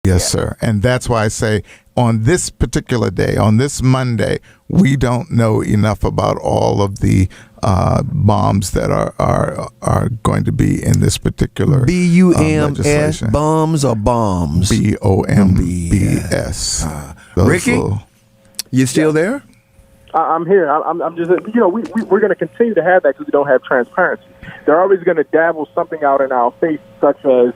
Yes, sir. And that's why I say on this particular day, on this Monday, we don't know enough about all of the bombs that are going to be in this particular BUMS, bombs or bombs? BOMBS. Ricky, you still there? I'm here. I'm just, we're going to continue to have that because we don't have transparency. They're always going to dabble something out in our face, such as,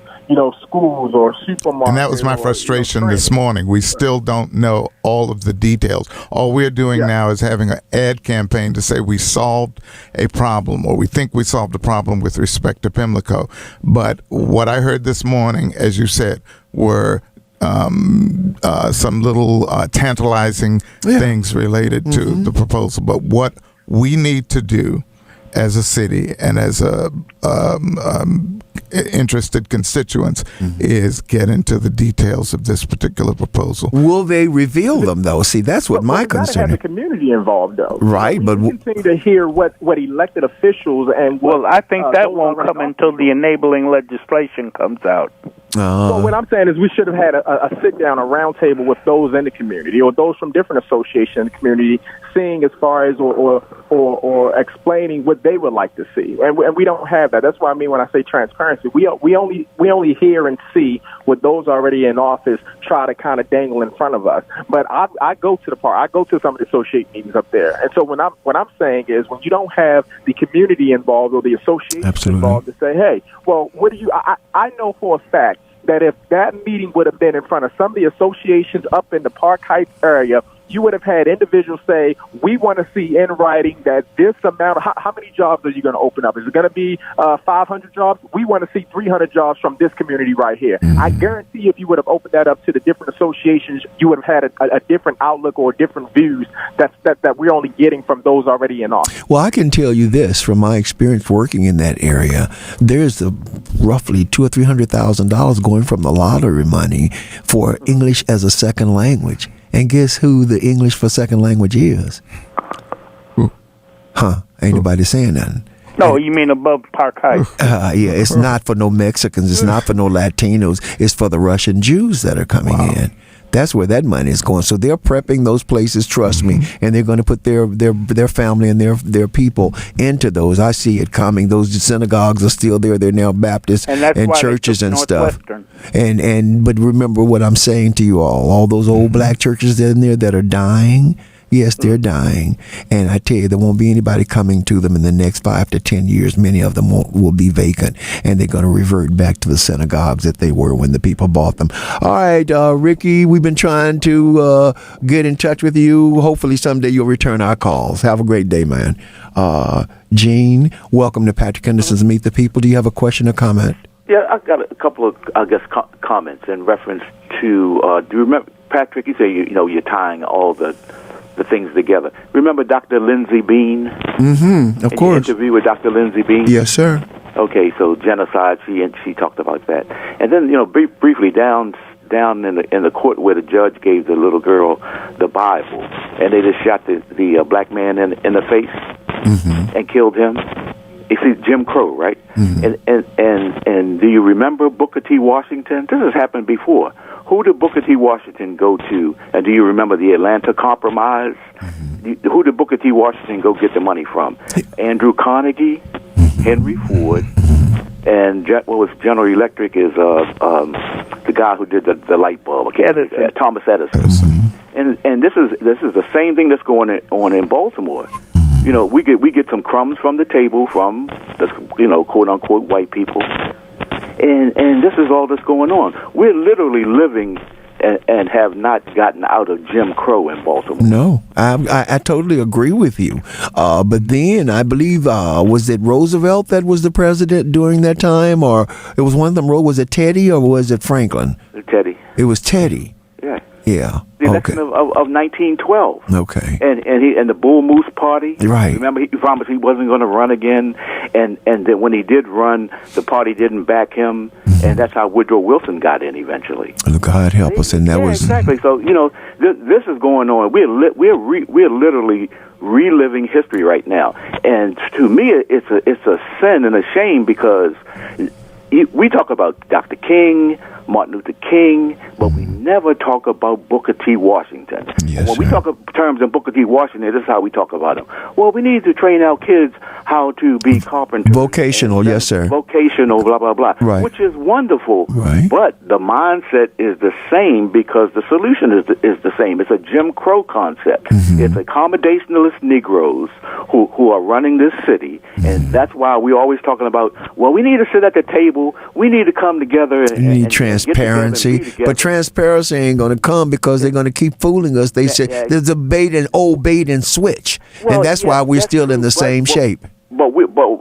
schools or supermarkets. And that was my frustration this morning. We still don't know all of the details. All we're doing now is having an ad campaign to say we solved a problem, or we think we solved a problem with respect to Pimlico. But what I heard this morning, as you said, were some little tantalizing things related to the proposal. But what we need to do as a city and as a interested constituents is get into the details of this particular proposal. Will they reveal them, though? See, that's what my concern is. Have the community involved, though. Right, but we continue to hear what elected officials and I think that won't come until the enabling legislation comes out. So what I'm saying is we should have had a sit-down, a round table with those in the community or those from different associations in the community, seeing as far as or explaining what they would like to see. And we don't have that. That's what I mean when I say transparency. We only hear and see what those already in office try to kind of dangle in front of us. But I go to the park. I go to some of the associate meetings up there. And so what I'm saying is when you don't have the community involved or the association involved to say, hey, well, what do you? I know for a fact that if that meeting would have been in front of some of the associations up in the Park Heights area, you would have had individuals say, we want to see in writing that this amount, how many jobs are you going to open up? Is it going to be 500 jobs? We want to see 300 jobs from this community right here. I guarantee if you would have opened that up to the different associations, you would have had a different outlook or different views that we're only getting from those already in office. Well, I can tell you this from my experience working in that area. There's roughly $200,000 or $300,000 going from the lottery money for English as a second language. And guess who the English for second language is? Ain't nobody saying nothing. No, you mean above Park Heights? It's not for no Mexicans. It's not for no Latinos. It's for the Russian Jews that are coming in. That's where that money is going. So they're prepping those places, trust me, and they're going to put their family and their people into those. I see it coming. Those synagogues are still there. They're now Baptists and churches and stuff. But remember what I'm saying to you all those old black churches in there that are dying. Yes, they're dying. And I tell you, there won't be anybody coming to them in the next 5 to 10 years. Many of them will be vacant, and they're going to revert back to the synagogues that they were when the people bought them. All right, Ricky, we've been trying to get in touch with you. Hopefully someday you'll return our calls. Have a great day, man. Gene, welcome to Patrick Henderson's Meet the People. Do you have a question or comment? Yeah, I've got a couple of, comments in reference to, do you remember, Patrick, you say, you're tying all the things together. Remember Dr. Lindsay Bean? Mm-hmm, of course. Interview with Dr. Lindsay Bean? Yes, sir. Okay, so genocide, she talked about that. And then, briefly down in the court where the judge gave the little girl the Bible, and they just shot the black man in the face and killed him. You see, Jim Crow, right? And do you remember Booker T. Washington? This has happened before. Who did Booker T. Washington go to? And do you remember the Atlanta Compromise? Who did Booker T. Washington go get the money from? Andrew Carnegie, Henry Ford, and what was General Electric is the guy who did the light bulb, Thomas Edison. And this is the same thing that's going on in Baltimore. We get some crumbs from the table from the quote unquote white people. And this is all that's going on. We're literally living and have not gotten out of Jim Crow in Baltimore. No, I totally agree with you. But then I believe, was it Roosevelt that was the president during that time? Or it was one of them, was it Teddy or was it Franklin? Teddy. It was Teddy. Yeah. Yeah. The election of 1912. Okay. And the Bull Moose Party. Right. Remember, he promised he wasn't going to run again, and then when he did run, the party didn't back him, and that's how Woodrow Wilson got in eventually. God help us, and that was exactly. So this is going on. We're literally reliving history right now, and to me, it's a sin and a shame because we talk about Dr. King, Martin Luther King, but we never talk about Booker T. Washington. Yes, when we talk of terms of Booker T. Washington, this is how we talk about him. Well, we need to train our kids how to be carpenters. Vocational, yes, sir. Vocational, blah, blah, blah, right. which is wonderful. Right. But the mindset is the same because the solution is the same. It's a Jim Crow concept. It's accommodationalist Negroes who are running this city, and that's why we're always talking about, well, we need to sit at the table, we need to come together. You need transparency, but transparency ain't going to come because they're going to keep fooling us. They say there's a bait and switch, and that's why we're still in the same shape. But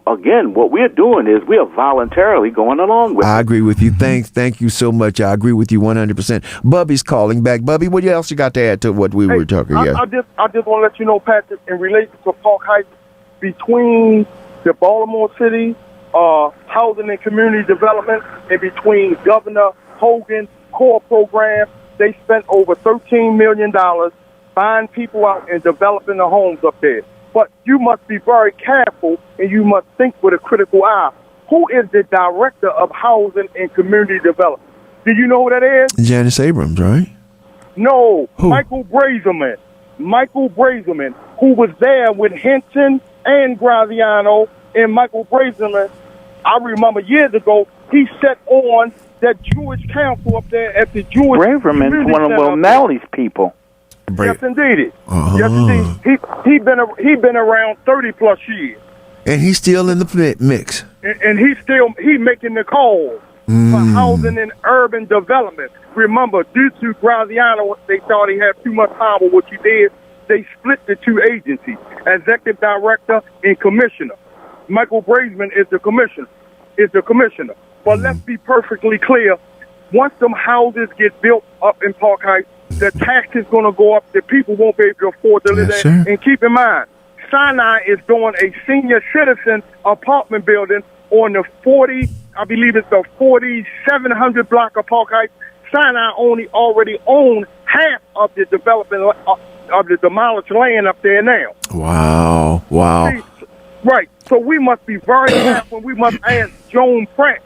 again, what we're doing is we are voluntarily going along with it. I agree with you. Thank you so much. I agree with you 100%. Bubby's calling back. Bubby, what else you got to add to what we were talking? I just want to let you know, Patrick, in relation to Park Heights, between the Baltimore City Housing and Community Development and between Governor Hogan's core program, they spent over $13 million buying people out and developing the homes up there. But you must be very careful, and you must think with a critical eye. Who is the director of housing and community development? Do you know who that is? Janice Abrams, right? No, who? Michael Brazelman. Michael Brazelman, who was there with Henderson and Graziano, and Michael Brazelman, I remember years ago, he sat on that Jewish council up there at the Jewish Braverman's one of O'Malley's people. Yes, indeed. Yes, indeed. He been around 30+ years, and he's still in the mix. And he's making the calls for housing and urban development. Remember, due to Graziano, they thought he had too much power. What he did, they split the two agencies: executive director and commissioner. Michael Brazelman is the commissioner. But let's be perfectly clear: once them houses get built up in Park Heights, the tax is going to go up. The people won't be able to afford to live there. Sir. And keep in mind, Sinai is doing a senior citizen apartment building on the 4700 block of Park Heights. Sinai already owns half of the development of the demolished land up there now. Wow. See, right. So we must be very careful. We must ask Joan Pratt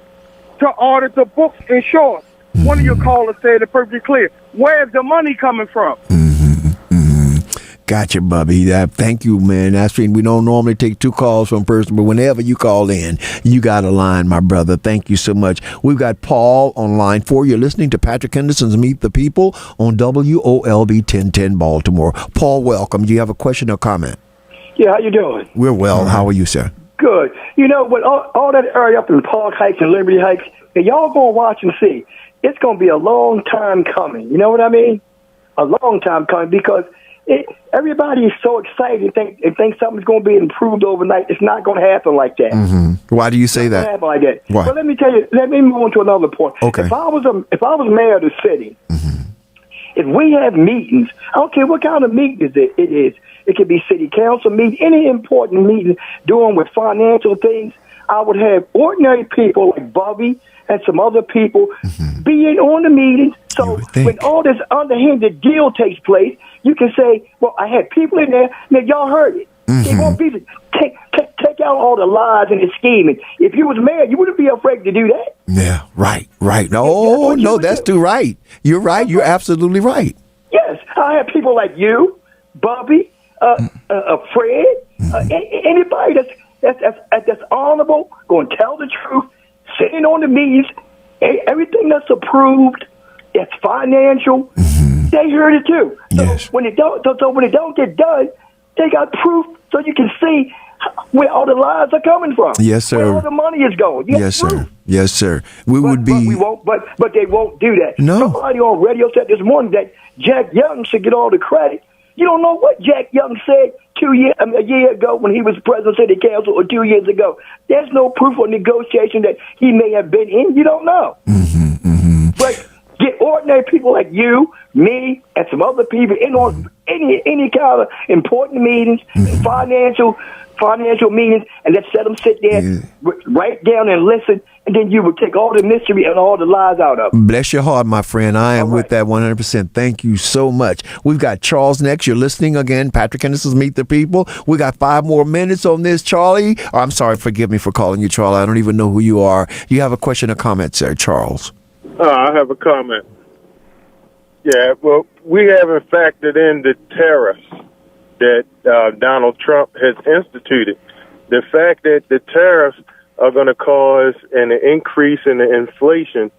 to audit the books and shorts. One of your callers said it perfectly clear. Where's the money coming from? Gotcha, Bubby. Thank you, man. We don't normally take two calls from a person, but whenever you call in, you got a line, my brother. Thank you so much. We've got Paul on line 4. You're listening to Patrick Henderson's Meet the People on WOLB 1010 Baltimore. Paul, welcome. Do you have a question or comment? Yeah, how you doing? We're well. How are you, sir? Good. You know, with all that area up in Park Heights and Liberty Heights, and y'all going to watch and see. It's going to be a long time coming. You know what I mean? A long time coming, because everybody is so excited and think something's going to be improved overnight. It's not going to happen like that. Why do you say that? Happen like that. Why? But let me tell you. Let me move on to another point. Okay. If I was mayor of the city, if we have meetings, I don't care what kind of meeting it is. It could be city council meeting, any important meeting doing with financial things. I would have ordinary people like Bubby and some other people be in on the meetings. So when all this underhanded deal takes place, you can say, well, I had people in there. Now, y'all heard it. They won't be take out all the lies and the scheming. If you was mayor, you wouldn't be afraid to do that. Yeah, right. No, that's too right. You're right. You're absolutely right. Yes, I have people like you, Bubby, Fred, anybody that's honorable, going to tell the truth, sitting on the meetings, everything that's approved, that's financial, they heard it too. So yes. when it don't get done, they got proof so you can see where all the lies are coming from. Yes, sir. Where all the money is going. Yes, sir. Yes, sir. But they won't do that. No. Somebody on radio said this morning that Jack Young should get all the credit. You don't know what Jack Young said a year ago when he was president of the council, or 2 years ago. There's no proof of negotiation that he may have been in. You don't know. But get ordinary people like you, me, and some other people in on any kind of important meetings, financial meetings, and let's let them sit there, write down and listen, and then you would take all the mystery and all the lies out of it. Bless your heart, my friend. I am with that 100%. Thank you so much. We've got Charles next. You're listening again. Patrick Henderson's Meet the People. We got 5 more minutes on this, Charlie. Oh, I'm sorry. Forgive me for calling you Charlie. I don't even know who you are. You have a question or comment, sir, Charles? I have a comment. Yeah, well, we haven't factored in the tariffs that Donald Trump has instituted. The fact that the tariffs are going to cause an increase in the inflation,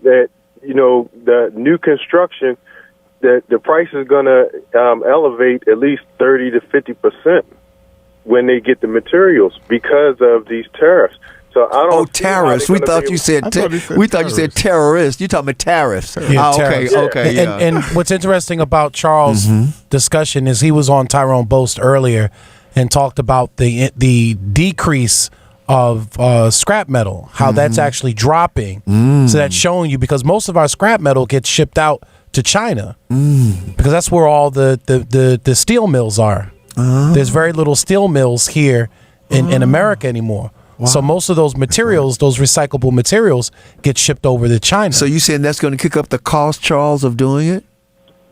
that, you know, the new construction, that the price is going to elevate at least 30 to 50% when they get the materials because of these tariffs. So I don't. Oh, tariffs. We thought you said. We thought you said terrorists. You talking about tariffs? Yeah, tariffs. Okay. Yeah. And what's interesting about Charles' discussion is he was on Tyrone Boast earlier and talked about the decrease of scrap metal, how that's actually dropping. So that's showing you, because most of our scrap metal gets shipped out to China because that's where all the steel mills are. There's very little steel mills here in America anymore. Wow. So most of those materials, those recyclable materials, get shipped over to China. So you saying that's going to kick up the cost, Charles, of doing it?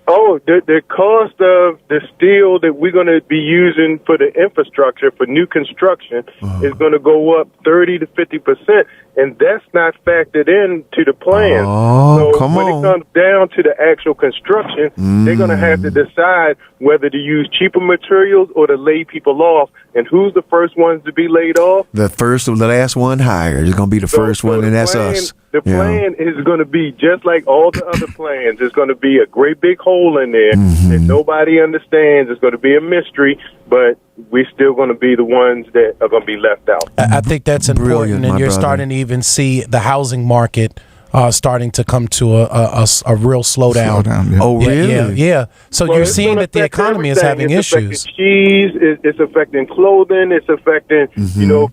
Oh, the cost of the steel that we're going to be using for the infrastructure for new construction is going to go up 30 to 50%, and that's not factored into the plan. Oh, so come when on. it comes down to the actual construction, they're going to have to decide whether to use cheaper materials or to lay people off. And who's the first ones to be laid off? The last one hired is going to be the first one, and that's us. The plan is going to be just like all the other plans. It's going to be a great big hole in there that nobody understands. It's going to be a mystery, but we're still going to be the ones that are going to be left out. I think that's important, Brilliant, and you're brother. starting to even see the housing market starting to come to a real slowdown. Yeah. Oh, really? Yeah. So Well, you're it's seeing gonna that the affect economy is everything. having It's issues. affecting cheese. It's affecting clothing. It's affecting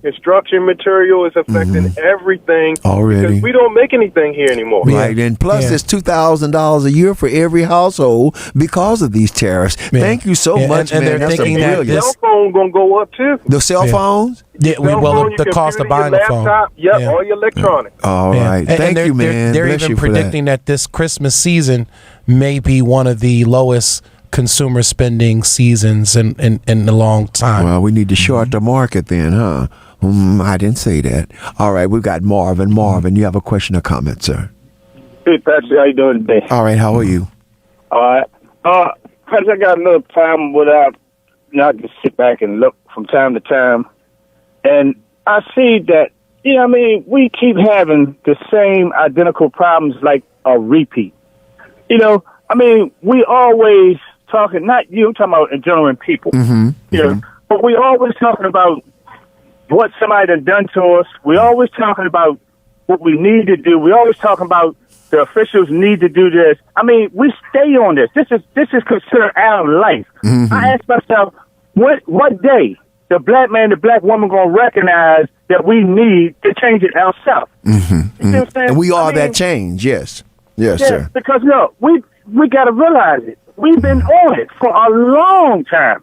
construction material. It's affecting everything Already. because we don't make anything here anymore. Right, and plus it's $2,000 a year for every household because of these tariffs. Yeah. Thank you so Yeah, much, and man. they're That's thinking brilliant. that Cell phone gonna go up too. The cell phones? Yeah, Cell phone, your the cost of computer, buying your a phone. laptop, all your electronics. All Yeah. right. And Thank you, man. They're Bless even you for predicting that this Christmas season may be one of the lowest consumer spending seasons in a long time. Well, we need to short the market then, huh? I didn't say that. All right, we've got Marvin. Marvin, you have a question or comment, sir? Hey, Patrick, how you doing today? All right, how are you? All right. Patrick, I got another problem without not just sit back and look from time to time. And I see that, we keep having the same identical problems like a repeat. We always talking, not you, I'm talking about in general in people. But we always talking about what somebody done to us. We always talking about what we need to do. We always talking about the officials need to do this. We stay on this. This is considered our life. I ask myself, what day the black man, the black woman gonna recognize that we need to change it ourselves? You see what I'm saying? And we are that change, yes. Yes, sir. Because we gotta realize it. We've been on it for a long time.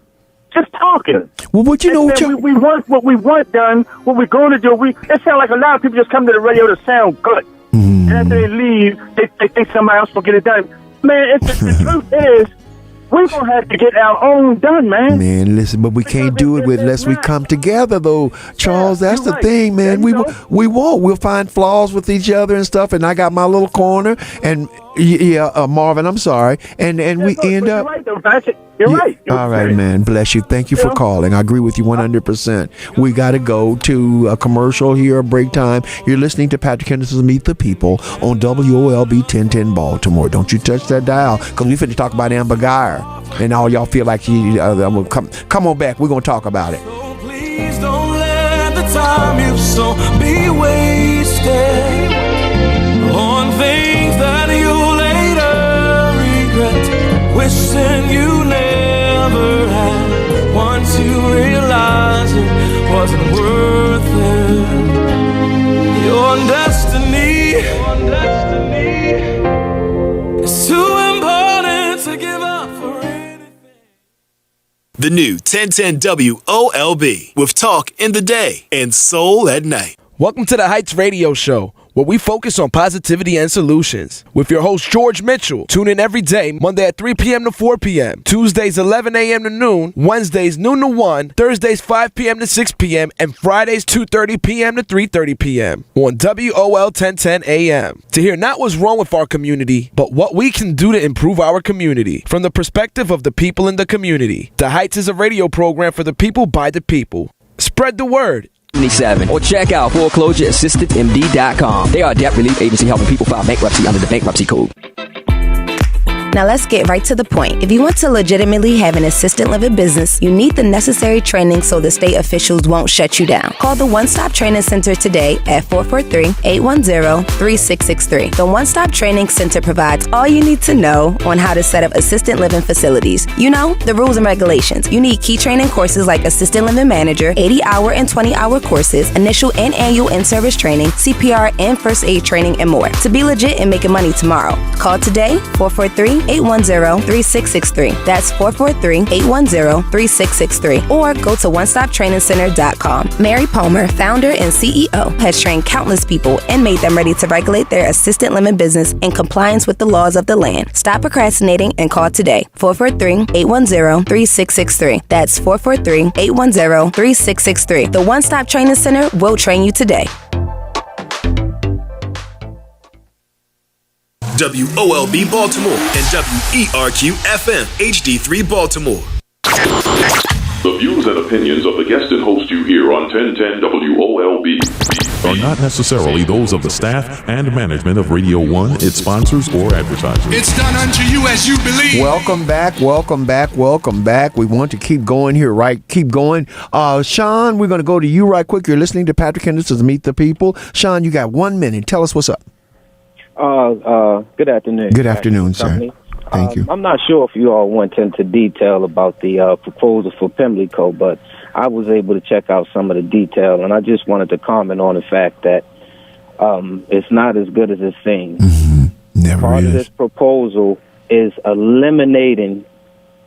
Just talking. Well, what you know, we want what we want done, what we're going to do. It sounds like a lot of people just come to the radio to sound good. And after they leave, they think somebody else will get it done. Man, the truth is, we're going to have to get our own done, man. Man, listen, but we can't do it unless we come together, though, Charles. That's the thing, man. We won't. We'll find flaws with each other and stuff, and I got my little corner, and Marvin, I'm sorry, and we end up. You're right, though, Patrick. You're right. All right, man. Bless you. Thank you for calling. I agree with you 100%. We got to go to a commercial here, a break time. You're listening to Patrick Henderson's Meet the People on WOLB 1010 Baltimore. Don't you touch that dial, because we finna talk about Amber Geyer. And all y'all feel like come on back. We're going to talk about it. So please don't let the time you've so be wasted on things that you later regret, wishing you never had. Once you realize it wasn't worth it, your destiny is too important to give up for anything. The new 1010 WOLB with talk in the day and soul at night. Welcome to the Heights Radio Show, where we focus on positivity and solutions. With your host, George Mitchell. Tune in every day, Monday at 3 p.m. to 4 p.m., Tuesdays 11 a.m. to noon, Wednesdays noon to 1, Thursdays 5 p.m. to 6 p.m., and Fridays 2:30 p.m. to 3:30 p.m. on WOL 1010 a.m. to hear not what's wrong with our community, but what we can do to improve our community from the perspective of the people in the community. The Heights is a radio program for the people by the people. Spread the word. Or check out foreclosureassistantmd.com. They are a debt relief agency helping people file bankruptcy under the bankruptcy code. Now let's get right to the point. If you want to legitimately have an assisted living business, you need the necessary training so the state officials won't shut you down. Call the One Stop Training Center today at 443-810-3663. The One Stop Training Center provides all you need to know on how to set up assisted living facilities. You know, the rules and regulations. You need key training courses like Assisted Living Manager, 80-hour and 20-hour courses, initial and annual in-service training, CPR and first aid training, and more. To be legit and making money tomorrow, call today, 443-810-3663. That's 443-810-3663. Or go to onestoptrainingcenter.com. Mary Palmer, founder and CEO, has trained countless people and made them ready to regulate their assisted living business in compliance with the laws of the land. Stop procrastinating and call today. 443-810-3663. That's 443-810-3663. The One Stop Training Center will train you today. WOLB Baltimore and WERQ FM HD3 Baltimore. The views and opinions of the guest and host you hear on 1010 WOLB are not necessarily those of the staff and management of Radio 1, its sponsors, or advertisers. It's done unto you as you believe. Welcome back. We want to keep going here, right? Keep going. Sean, we're going to go to you right quick. You're listening to Patrick Henderson's Meet the People. Sean, you got 1 minute. Tell us what's up. Good afternoon. Good afternoon, sir. Thank you. I'm not sure if you all went into detail about the proposal for Pimlico, but I was able to check out some of the detail, and I just wanted to comment on the fact that it's not as good as it seems. Part of this proposal is eliminating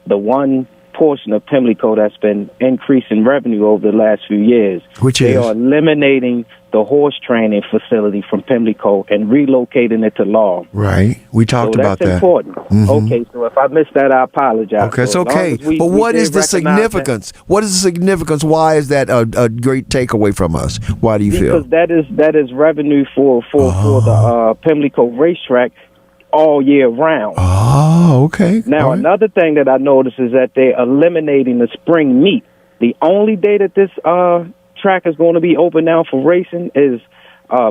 the one portion of Pimlico that's been increasing revenue over the last few years. They are eliminating the horse training facility from Pimlico and relocating it to Law. Right. We talked about that. That's important. Okay, so if I missed that, I apologize. Okay, it's okay. But what is the significance? What is the significance? Why is that a great takeaway from us? Why do you feel? Because that is revenue for the Pimlico racetrack all year round. Oh, okay. Now, another thing that I noticed is that they're eliminating the spring meet. The only day that this track is going to be open now for racing is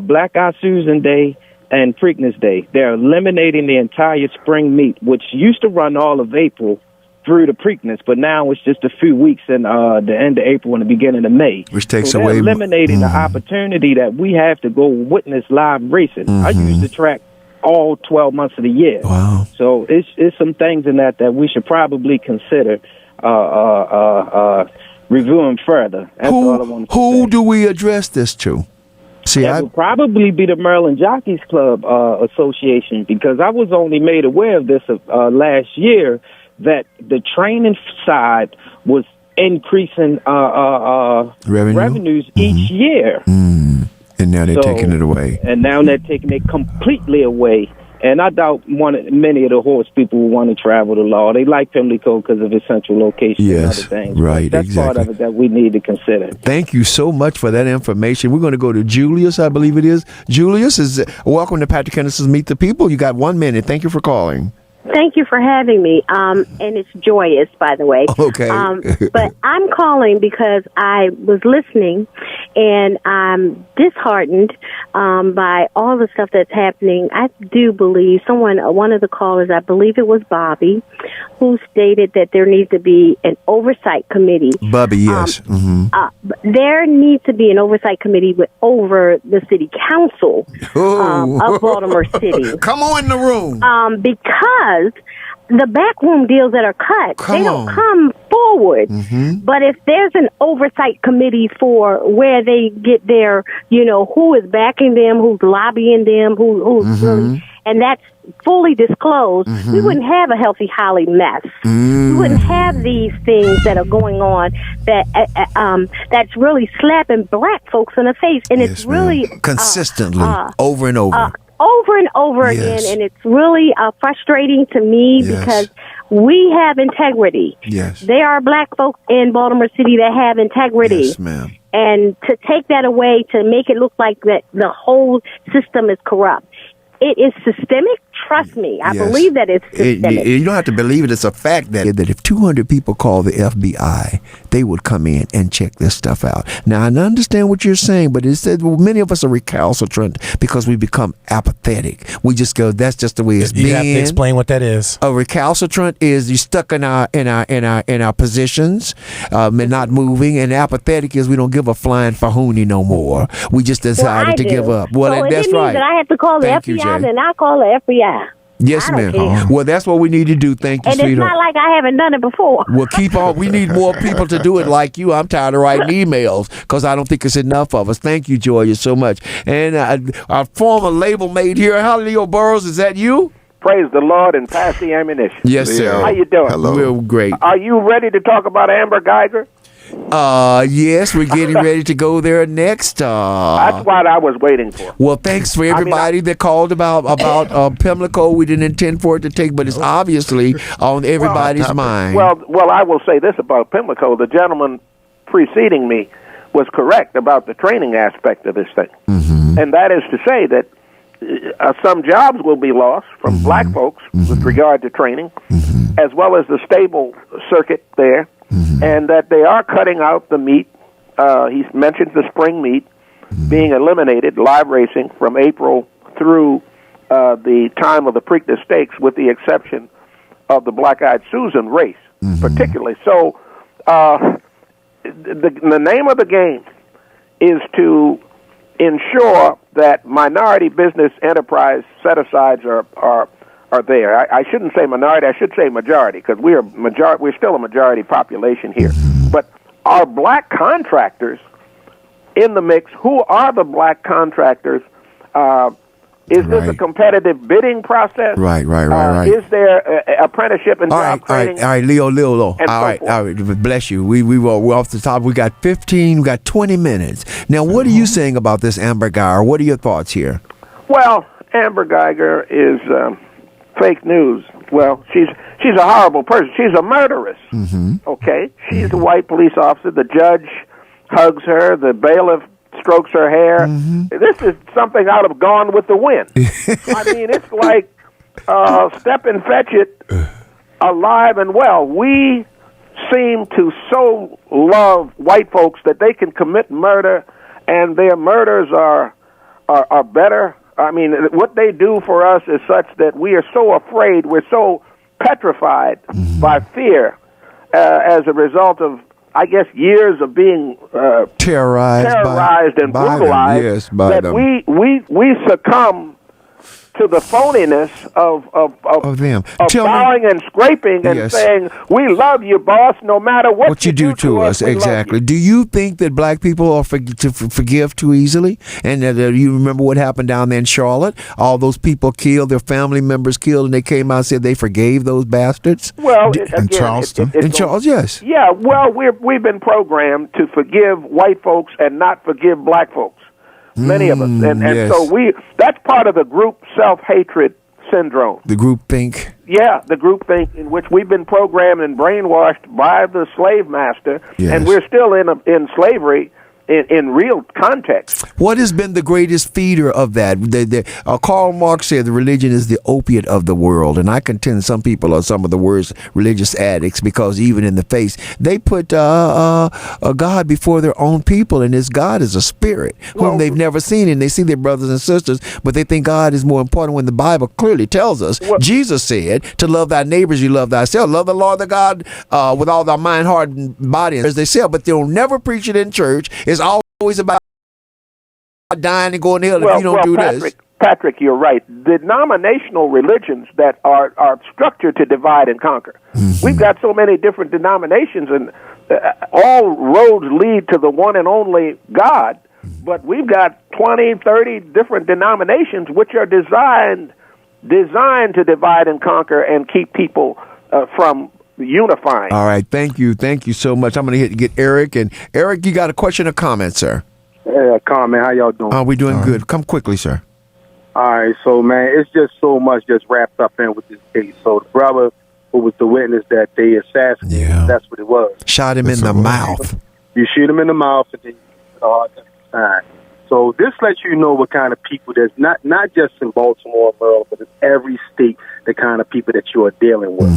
Black Eye Susan Day and Preakness Day. They're eliminating the entire spring meet, which used to run all of April through the Preakness, but now it's just a few weeks in the end of April and the beginning of May. Which takes they're away eliminating the opportunity that we have to go witness live racing. I use the track all 12 months of the year. Wow. So it's some things in that we should probably consider reviewing further. That's all I want to say. Who do we address this to? That would probably be the Maryland Jockeys Club Association, because I was only made aware of this last year, that the training side was increasing revenues each year. And now they're taking it away. And now they're taking it completely away. And I doubt many of the horse people will want to travel to Law. They like Pimlico because of its central location and other things. Right, That's exactly. part of it that we need to consider. Thank you so much for that information. We're going to go to Julius, I believe it is. Julius, welcome to Patrick Henderson's Meet the People. You got 1 minute. Thank you for calling. Thank you for having me. And it's joyous, by the way. Okay. But I'm calling because I was listening, and I'm disheartened by all the stuff that's happening. I do believe one of the callers, I believe it was Bobby, who stated that there needs to be an oversight committee. Bobby, yes. There needs to be an oversight committee over the city council of Baltimore City. Come on in the room. Because the backroom deals that are cut, they don't come forward. But if there's an oversight committee for where they get their, who is backing them, who's lobbying them, who's really, and that's fully disclosed, we wouldn't have a healthy Holly mess. We wouldn't have these things that are going on that's really slapping black folks in the face, and it's really consistently over and over. Over and over again, and it's really frustrating to me because we have integrity. Yes. There are black folks in Baltimore City that have integrity. Yes, ma'am. And to take that away, to make it look like that the whole system is corrupt. It is systemic. Trust me. I believe that it's systemic. You don't have to believe it. It's a fact that if 200 people call the FBI, they would come in and check this stuff out. Now, I understand what you're saying, but it said many of us are recalcitrant because we become apathetic. We just go, that's just the way it's been. You have to explain what that is. A recalcitrant is you stuck in our positions, and not moving, and apathetic is we don't give a flying fahoonie no more. We just decided to give up. Well, so that's it right. Means that I have to call the FBI, then I call the FBI. Yes, ma'am. Well, that's what we need to do. Thank you, and sweetheart. it's not like I haven't done it before. Well, keep on. We need more people to do it like you. I'm tired of writing emails because I don't think it's enough of us. Thank you, Joya, so much. And our former label mate here, Leo Burrows, is that you? Praise the Lord and pass the ammunition. Yes, sir. How you doing? Hello. We're great. Are you ready to talk about Amber Geiger? Yes, we're getting ready to go there next. That's what I was waiting for. Well, thanks for everybody that called about Pimlico. We didn't intend for it to take, but it's obviously on everybody's mind. Well, I will say this about Pimlico. The gentleman preceding me was correct about the training aspect of this thing. And that is to say that some jobs will be lost from black folks with regard to training, as well as the stable circuit there. And that they are cutting out the meat. He mentions the spring meat being eliminated, live racing, from April through the time of the Preakness Stakes, with the exception of the Black-Eyed Susan race, particularly. So the name of the game is to ensure that minority business enterprise set-asides are there. I shouldn't say minority, I should say majority, because we're still a majority population here. But are black contractors in the mix? Who are the black contractors? Is this a competitive bidding process? Right. Is there apprenticeship and job training? All right, Leo. All right, bless you. We're off the top. We got 20 minutes. Now, what are you saying about this Amber Geiger? What are your thoughts here? Well, Amber Geiger is fake news. Well, she's a horrible person. She's a murderess. Okay? She's a white police officer. The judge hugs her. The bailiff strokes her hair. This is something out of Gone with the Wind. I mean, it's like Step and Fetch It alive and well. We seem to so love white folks that they can commit murder, and their murders are better. I mean, what they do for us is such that we are so afraid, we're so petrified by fear as a result of, I guess, years of being terrorized and brutalized, that we succumb to the phoniness of them. Of bowing and scraping and saying, we love you, boss, no matter what you do to us. Exactly. Do you think that black people are to forgive too easily? And you remember what happened down there in Charlotte? All those people killed, their family members killed, and they came out and said they forgave those bastards? Well, in Charleston. In Charles, yes. Yeah, well, we've been programmed to forgive white folks and not forgive black folks. Many of us. And so that's part of the group self-hatred syndrome. The group think? Yeah, the group think, in which we've been programmed and brainwashed by the slave master, and we're still in slavery in real context. What has been the greatest feeder of that? Karl Marx said the religion is the opiate of the world, and I contend some people are some of the worst religious addicts, because even in the face, they put a God before their own people, and this God is a spirit whom they've never seen, and they see their brothers and sisters, but they think God is more important, when the Bible clearly tells us, Jesus said, to love thy neighbors, you love thyself. Love the Lord thy God with all thy mind, heart, and body, as they say, but they'll never preach it in church. It's always about dying and going to hell if you don't do this. Patrick, you're right. Denominational religions that are structured to divide and conquer. We've got so many different denominations, and all roads lead to the one and only God, but we've got 20, 30 different denominations which are designed designed to divide and conquer and keep people from unifying. All right, thank you so much. I'm going to get Eric, and Eric, you got a question or comment, sir? Yeah, comment. How y'all doing? We doing good. Come quickly, sir. All right, so man, it's just so much just wrapped up in with this case. So the brother who was the witness that they assassinated, that's what it was. Shot him in the mouth. You shoot him in the mouth, and then you So this lets you know what kind of people there's not just in Baltimore, Maryland, but in every state, the kind of people that you are dealing with.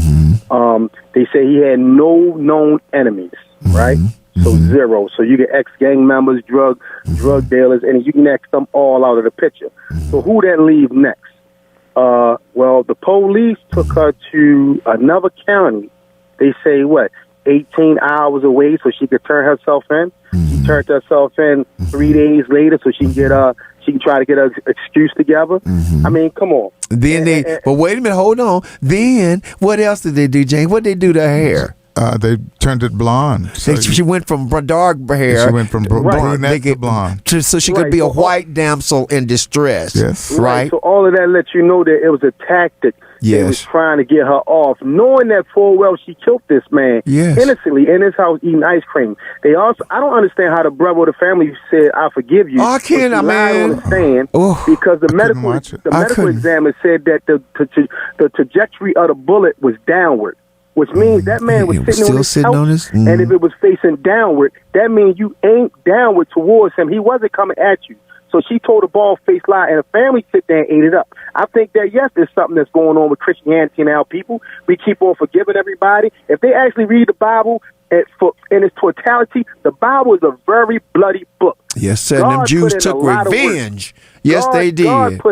They say he had no known enemies, right? So zero. So you get ex-gang members, drug dealers, and you can X them all out of the picture. So who then leave next? Well, the police took her to another county. They say, 18 hours away so she could turn herself in? She turned herself in 3 days later so she can try to get her excuse together. I mean, come on. Then but wait a minute, hold on. Then what else did they do, James? What did they do to her hair? They turned it blonde. So she went from dark hair. She went from brunette to blonde. So she could be a white damsel in distress. Yes. Right. So all of that lets you know that it was a tactic. They was trying to get her off, knowing that full well she killed this man innocently in his house eating ice cream. I don't understand how the brother or the family said, "I forgive you." I can't, man. Understand because the medical examiner said that the trajectory of the bullet was downward. Which means that man was sitting on his couch, and if it was facing downward, that means you aimed downward towards him. He wasn't coming at you. So she told a bald-faced lie, and the family sit there and ate it up. I think that, yes, there's something that's going on with Christianity and our people. We keep on forgiving everybody. If they actually read the Bible in its totality, the Bible is a very bloody book. Yes, sir. And them Jews took revenge. Yes, they did.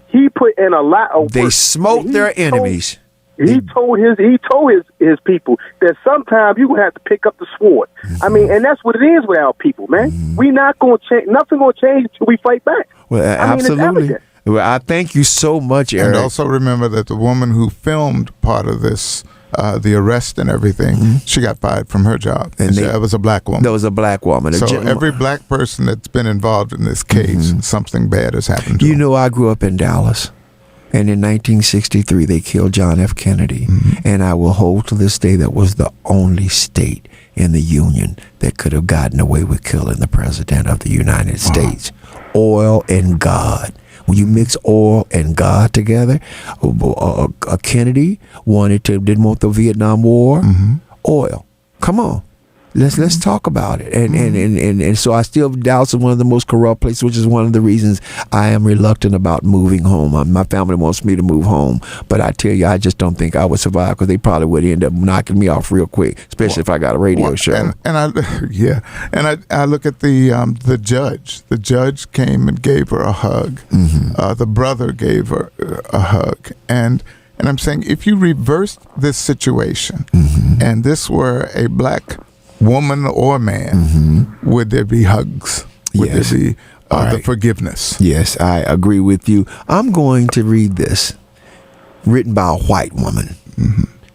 He put in a lot of work. They smote their enemies. He told his people that sometimes you gonna have to pick up the sword. I mean, and that's what it is with our people, man. We not gonna change. Nothing gonna change until we fight back. Well, absolutely. Well, I thank you so much, Eric. And also remember that the woman who filmed part of this, the arrest and everything, she got fired from her job. And that was a black woman. That was a black woman. So every black person that's been involved in this case, something bad has happened to them. You know, I grew up in Dallas. And in 1963, they killed John F. Kennedy. And I will hold to this day that was the only state in the Union that could have gotten away with killing the President of the United States. Oil and God. When you mix oil and God together, Kennedy didn't want the Vietnam War. Oil. Come on. Let's talk about it. And so I still Dallas is one of the most corrupt places, which is one of the reasons I am reluctant about moving home. My family wants me to move home, but I tell you, I just don't think I would survive because they probably would end up knocking me off real quick, especially if I got a radio show. And I look at the judge. The judge came and gave her a hug. The brother gave her a hug, and I'm saying if you reversed this situation, and this were a black woman or man, would there be hugs? Would there be the forgiveness? Yes, I agree with you. I'm going to read this, written by a white woman.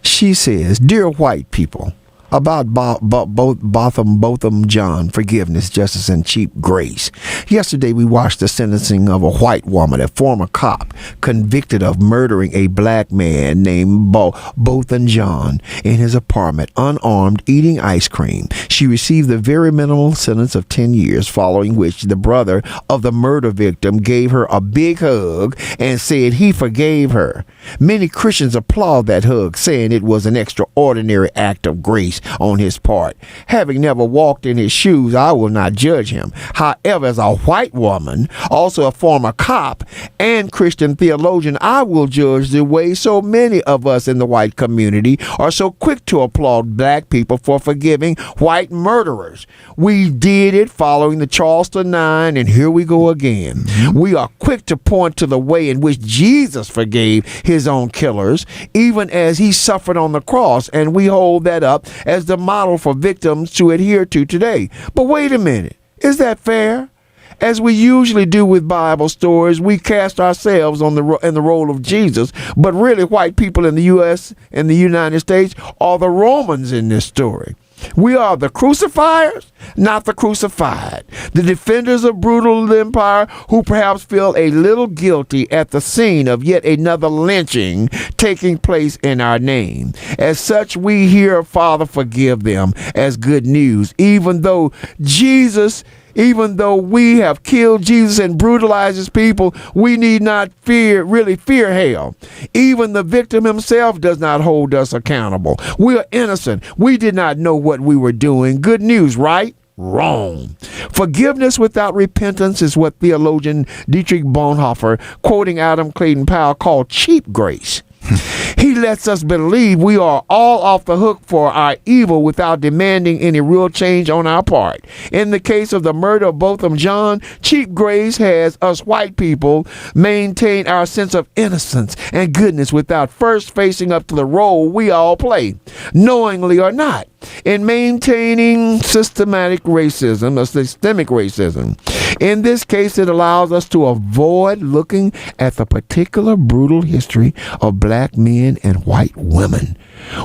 She says, "Dear white people, about Botham John, forgiveness, justice, and cheap grace. Yesterday, we watched the sentencing of a white woman, a former cop, convicted of murdering a black man named Botham John in his apartment, unarmed, eating ice cream. She received the very minimal sentence of 10 years, following which the brother of the murder victim gave her a big hug and said he forgave her. Many Christians applaud that hug, saying it was an extraordinary act of grace on his part. Having never walked in his shoes, I will not judge him. However, as a white woman, also a former cop and Christian theologian, I will judge the way so many of us in the white community are so quick to applaud black people for forgiving white murderers. We did it following the Charleston 9, and here we go again. We are quick to point to the way in which Jesus forgave his own killers, even as he suffered on the cross, and we hold that up as the model for victims to adhere to today. But wait a minute, is that fair? As we usually do with Bible stories, we cast ourselves in the role of Jesus, but really white people in the U.S. and the United States are the Romans in this story. We are the crucifiers, not the crucified. The defenders of brutal empire who perhaps feel a little guilty at the scene of yet another lynching taking place in our name. As such, we hear, Father, forgive them, as good news, even though we have killed Jesus and brutalized his people, we need not really fear hell. Even the victim himself does not hold us accountable. We are innocent. We did not know what we were doing. Good news, right? Wrong. Forgiveness without repentance is what theologian Dietrich Bonhoeffer, quoting Adam Clayton Powell, called cheap grace. He lets us believe we are all off the hook for our evil without demanding any real change on our part. In the case of the murder of Botham Jean, cheap grace has us white people maintain our sense of innocence and goodness without first facing up to the role we all play, knowingly or not, in maintaining systemic racism. In this case, it allows us to avoid looking at the particular brutal history of black men and white women.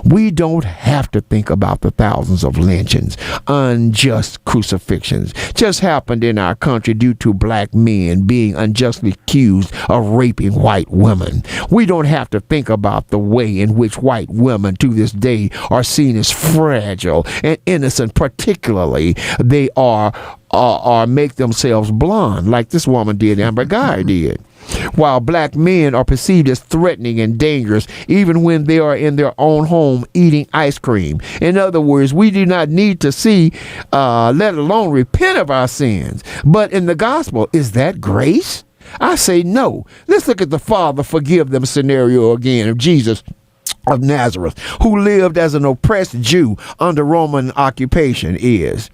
We don't have to think about the thousands of lynchings, unjust crucifixions just happened in our country due to black men being unjustly accused of raping white women. We don't have to think about the way in which white women to this day are seen as fragile and innocent, particularly they are make themselves blonde, like this woman did, Amber Guy did. While black men are perceived as threatening and dangerous even when they are in their own home eating ice cream. In other words, we do not need to see, let alone repent of our sins. But in the gospel, is that grace? I say no. Let's look at the Father forgive them scenario again of Jesus of Nazareth, who lived as an oppressed Jew under Roman occupation, is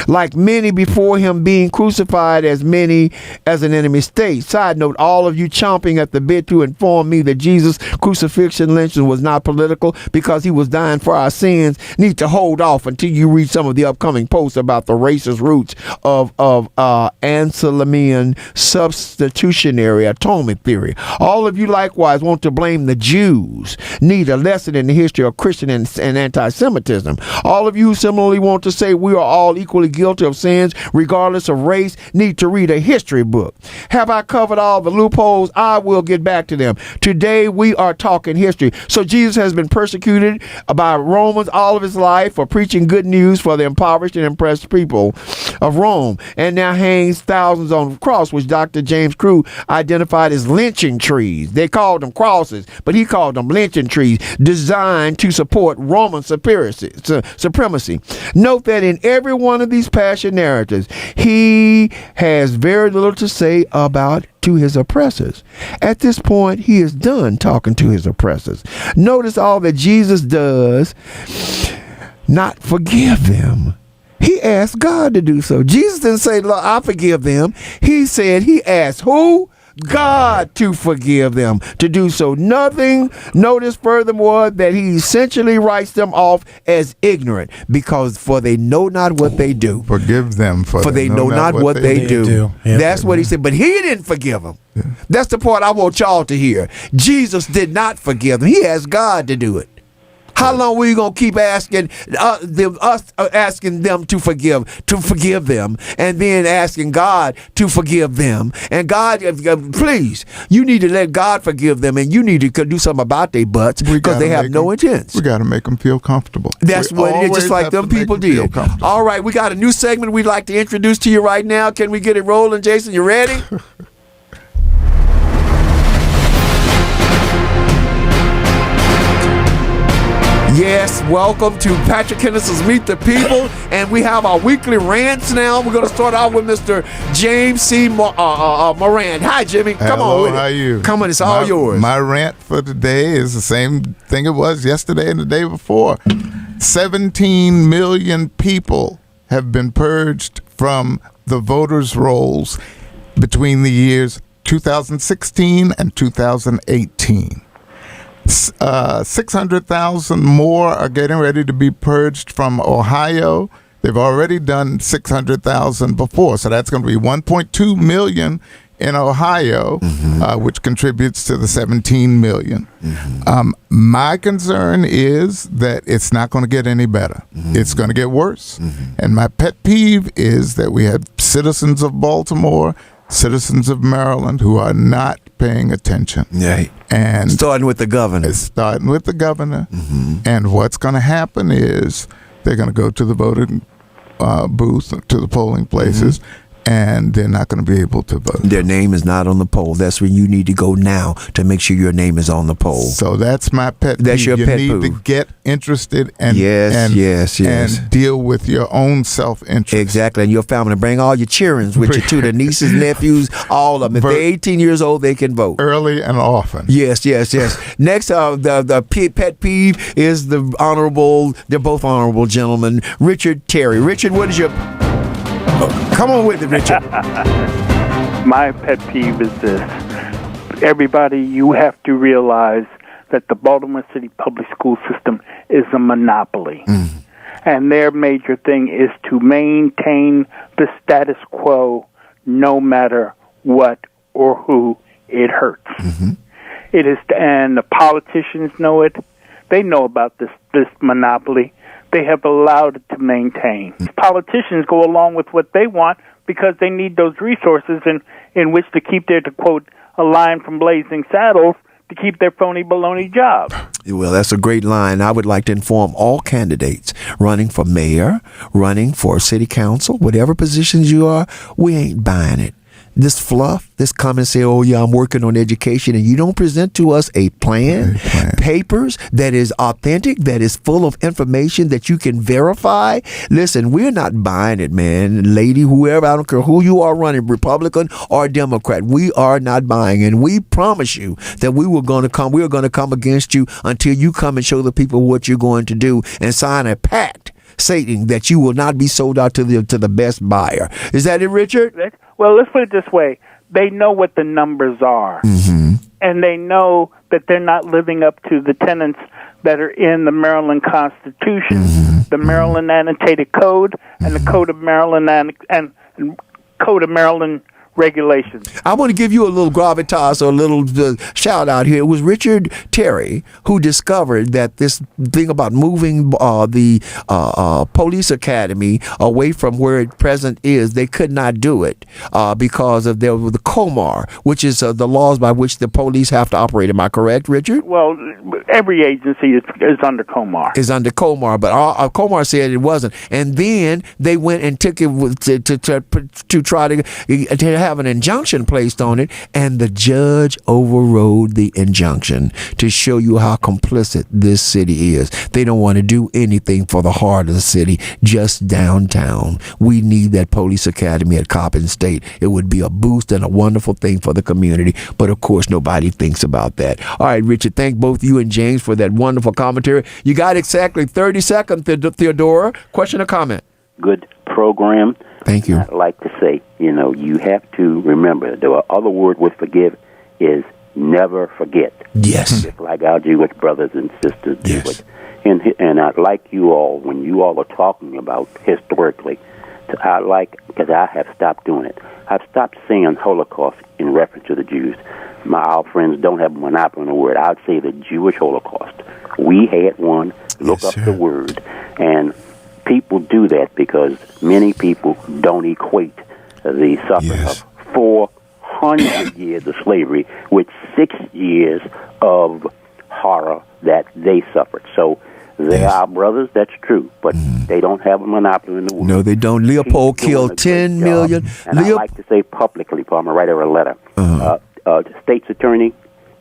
like many before him being crucified as many as an enemy state. Side note, all of you chomping at the bit to inform me that Jesus' crucifixion lynching was not political because he was dying for our sins need to hold off until you read some of the upcoming posts about the racist roots of Anselmian substitutionary atonement theory. All of you likewise want to blame the Jews, need a lesson in the history of Christian and anti-Semitism. All of you who similarly want to say we are all equally guilty of sins regardless of race need to read a history book. Have I covered all the loopholes? I will get back to them. Today we are talking history. So Jesus has been persecuted by Romans all of his life for preaching good news for the impoverished and oppressed people of Rome, and now hangs thousands on the cross, which Dr. James Crew identified as lynching trees. They called them crosses, but he called them lynching trees, designed to support Roman supremacy. Note that in every one of these passion narratives, he has very little to say about to his oppressors. At this point, he is done talking to his oppressors. Notice all that Jesus does, not forgive them. He asked God to do so. Jesus didn't say, look, I forgive them. He said he asked who? God to forgive them, to do so. Notice furthermore that he essentially writes them off as ignorant, because for they know not what they do. Forgive them for they know not what they do. Yeah. That's what he said. But he didn't forgive them. Yeah. That's the part I want y'all to hear. Jesus did not forgive them. He asked God to do it. How long were you gonna keep asking asking them to forgive them, and then asking God to forgive them? And God, please, you need to let God forgive them, and you need to do something about their butts because they have no intent. We got to make them feel comfortable. That's what it is, just like them people did. All right, we got a new segment we'd like to introduce to you right now. Can we get it rolling, Jason? You ready? Yes, welcome to Patrick Henderson's Meet the People, and we have our weekly rants now. We're going to start out with Mr. James C. Moran. Hi, Jimmy. Come on with it. How are you? Come on, it's all yours. My rant for today is the same thing it was yesterday and the day before. 17 million people have been purged from the voters' rolls between the years 2016 and 2018. 600,000 more are getting ready to be purged from Ohio, They've already done 600,000 before, so that's going to be 1.2 million in Ohio, which contributes to the 17 million. My concern is that it's not going to get any better. It's going to get worse. And my pet peeve is that we have citizens of Baltimore, citizens of Maryland who are not paying attention. Yeah. And starting with the governor. It's starting with the governor. And what's going to happen is they're going to go to the voting booth, to the polling places, and they're not going to be able to vote. Their name is not on the poll. That's where you need to go now to make sure your name is on the poll. So that's my pet peeve. That's your pet peeve. You need to get interested and and deal with your own self-interest. Exactly. And your family. Bring all your children with you too, the nieces, nephews, all of them. If they're 18 years old, they can vote. Early and often. Yes. Next, the pet peeve is the honorable, they're both honorable gentlemen, Richard Terry. Richard, what is your... Come on with it, Richard. My pet peeve is this. Everybody, you have to realize that the Baltimore City public school system is a monopoly. And their major thing is to maintain the status quo no matter what or who it hurts. It is, and the politicians know it. They know about this monopoly. They have allowed it to maintain. Politicians go along with what they want because they need those resources in which to keep their, to quote a line from Blazing Saddles, to keep their phony baloney job. Well, that's a great line. I would like to inform all candidates running for mayor, running for city council, whatever positions you are, we ain't buying it. This fluff, this come and say, oh, yeah, I'm working on education, and you don't present to us a plan, papers that is authentic, that is full of information that you can verify. Listen, we're not buying it, man. Lady, whoever, I don't care who you are running, Republican or Democrat, we are not buying. And we promise you that we are going to come against you until you come and show the people what you're going to do and sign a pact stating that you will not be sold out to the best buyer. Is that it, Richard? Well, let's put it this way. They know what the numbers are. And they know that they're not living up to the tenets that are in the Maryland Constitution, the Maryland Annotated Code, and the Code of Maryland and Code of Maryland regulations. I want to give you a little gravitas or a little shout out here. It was Richard Terry who discovered that this thing about moving the police academy away from where it present is, they could not do it because of the COMAR, which is the laws by which the police have to operate. Am I correct, Richard? Well, every agency is under COMAR. Is under COMAR, but COMAR said it wasn't. And then they went and took it to try to have an injunction placed on it, and the judge overrode the injunction to show you how complicit this city is. They don't want to do anything for the heart of the city, just downtown. We need that police academy at Coppin State. It would be a boost and a wonderful thing for the community, but of course nobody thinks about that. All right, Richard, thank both you and James for that wonderful commentary. You got exactly 30 seconds, Theodora. Question or comment? Good program. Thank you. I'd like to say, you have to remember, the other word with forgive is never forget. Yes. Just like our Jewish brothers and sisters do. Yes. And I'd like you all, when you all are talking about historically, because I have stopped doing it. I've stopped saying Holocaust in reference to the Jews. Our friends don't have a monopoly on the word. I'd say the Jewish Holocaust. We had one. Look up the word. And people do that because many people don't equate the suffering of 400 years of slavery with 6 years of horror that they suffered. So they are brothers, that's true, but they don't have a monopoly in the world. No, they don't. Leopold killed 10 million. And I like to say publicly, I'm going to write her a letter. The state's attorney,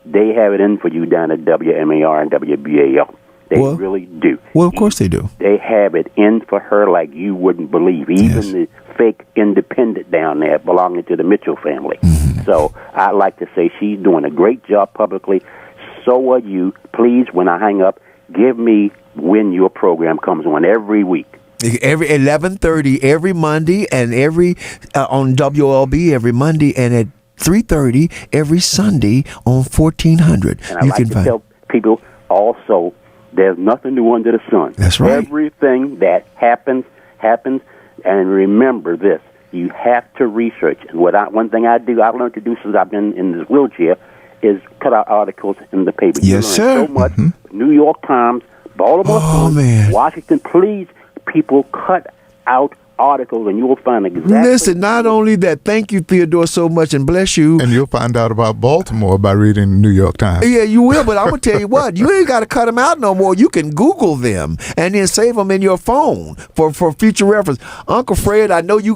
they have it in for you down at WMAR and WBAL. They really do. Well, of course they do. They have it in for her like you wouldn't believe. Even the fake independent down there belonging to the Mitchell family. So I'd like to say she's doing a great job publicly. So are you. Please, when I hang up, give me when your program comes on every week. Every 11:30 every Monday, and every on WLB every Monday, and at 3:30 every Sunday on 1400. And I like to tell people also, there's nothing new under the sun. That's right. Everything that happens happens. And remember this: you have to research. And one thing I learned to do since I've been in this wheelchair, is cut out articles in the paper. Yes, sir. So much. New York Times, Baltimore City, Washington. Please, people, cut out articles, and you will find exactly. Listen, not only that, thank you, Theodore, so much, and bless you. And you'll find out about Baltimore by reading the New York Times. Yeah, you will, but I'm going to tell you what, you ain't got to cut them out no more. You can Google them and then save them in your phone for future reference. Uncle Fred, I know you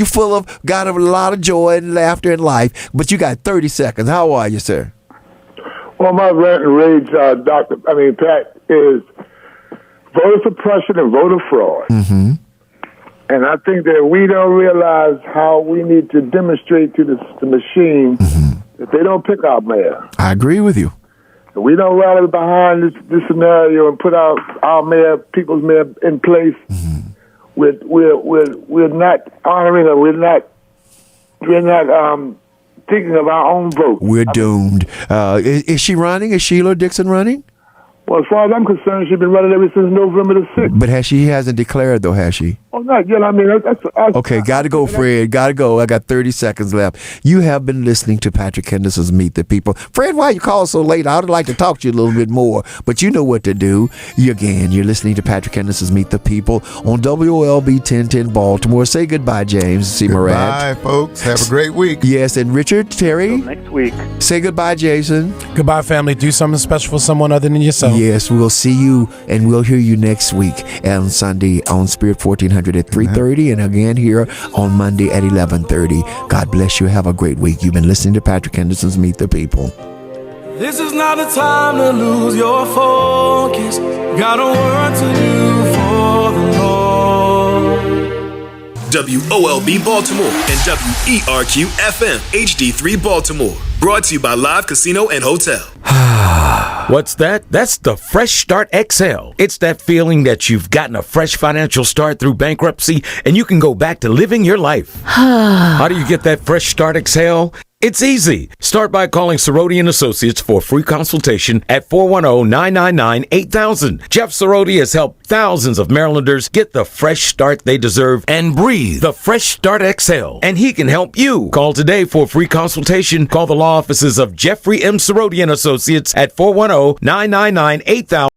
full of, got a lot of joy and laughter in life, but you got 30 seconds. How are you, sir? Well, my rant and rage, Pat, is voter suppression and voter fraud. Mm-hmm. And I think that we don't realize how we need to demonstrate to the machine that they don't pick our mayor. I agree with you. If we don't rally behind this scenario and put our mayor, people's mayor, in place, we're not honoring or we're not thinking of our own vote. We're doomed. Is she running? Is Sheila Dixon running? Well, as far as I'm concerned, she's been running ever since November the 6th. But hasn't declared, though, has she? Oh, not yet. I mean, that's okay, got to go, Fred. Got to go. I got 30 seconds left. You have been listening to Patrick Henderson's Meet the People. Fred, why you call so late? I would like to talk to you a little bit more, but you know what to do. You're listening to Patrick Henderson's Meet the People on WOLB 1010 Baltimore. Say goodbye, James. See Murad. Bye, folks. Have a great week. Yes, and Richard, Terry. Until next week. Say goodbye, Jason. Goodbye, family. Do something special for someone other than yourself. Yes, we'll see you and we'll hear you next week on Sunday on Spirit 1400 at 3:30 and again here on Monday at 11:30. God bless you. Have a great week. You've been listening to Patrick Henderson's Meet the People. This is not a time to lose your focus. Got a work to do for the Lord. WOLB Baltimore and WERQ FM HD3 Baltimore. Brought to you by Live Casino and Hotel. What's that? That's the Fresh Start XL. It's that feeling that you've gotten a fresh financial start through bankruptcy and you can go back to living your life. How do you get that Fresh Start XL? It's easy. Start by calling Cerroti & Associates for a free consultation at 410-999-8000. Jeff Cerroti has helped thousands of Marylanders get the fresh start they deserve and breathe the Fresh Start XL. And he can help you. Call today for a free consultation. Call the law offices of Jeffrey M. Cerroti & Associates at 410-999-8000.